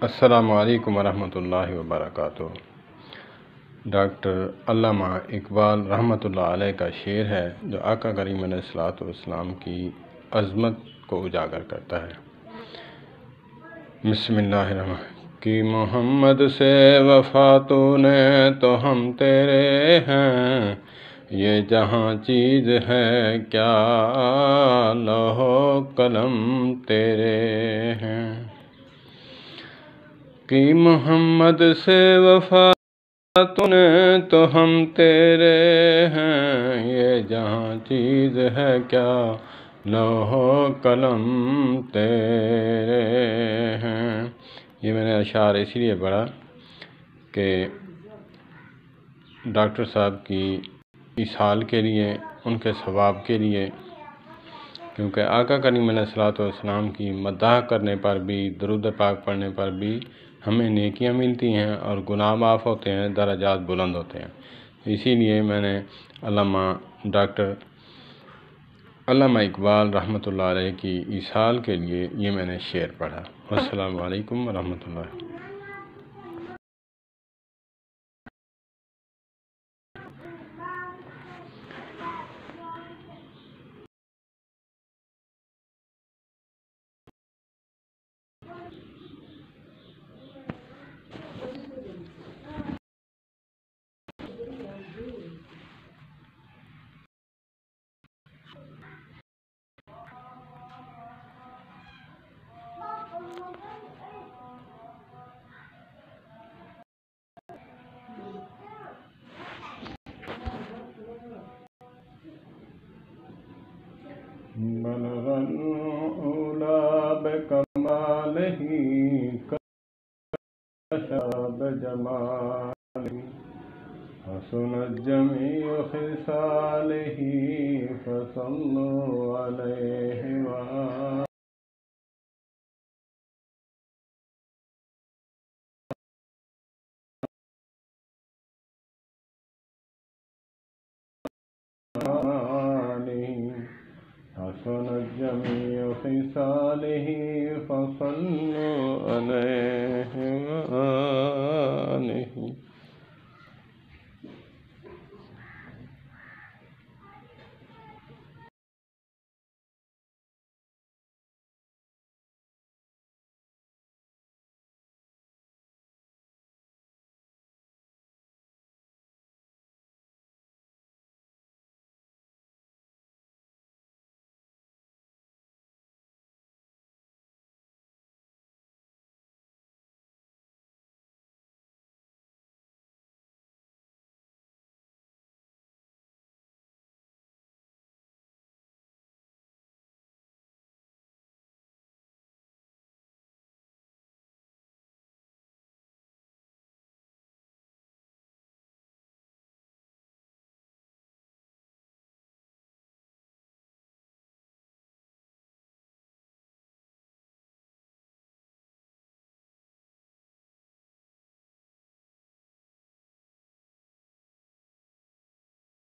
अस्सलामु अलैकुम वरहमतुल्लाहि वबरकातुहू। डॉक्टर अल्लामा इकबाल रहमतुल्लाह अलैह का शेर है जो आका करीम अलैहिस्सलातु वस्सलाम की अज़मत को उजागर करता है। बिस्मिल्लाहिर्रहमानिर्रहीम। कि मोहम्मद से वफ़ा तूने तो हम तेरे हैं, ये जहाँ चीज़ है क्या लौहो कलम तेरे हैं। कि मोहम्मद से वफ़ा तूने तो हम तेरे हैं, ये जहाँ चीज़ है क्या लौहो कलम तेरे हैं। ये मैंने अशार इसलिए पढ़ा कि डॉक्टर साहब की इसाल के लिए, उनके सवाब के लिए, क्योंकि आका करीम अलैहिस्सलातु वस्सलाम की मदाह करने पर भी, दुरूद पाक पढ़ने पर भी हमें नेकियां मिलती हैं और गुनाह माफ़ होते हैं, दर्जात बुलंद होते हैं। इसीलिए मैंने डॉक्टर अल्लामा इकबाल रहमतुल्लाह अलैह की इसाल के लिए ये मैंने शेर पढ़ा। अस्सलामु अलैकुम वरहमतुल्लाह। बलगल उला बिकमालिही कशब जमालिही हसनत जमीउ खिसालिही फसल्लु अलैहि व हसनत जमीउ खिसालिही फसल्लु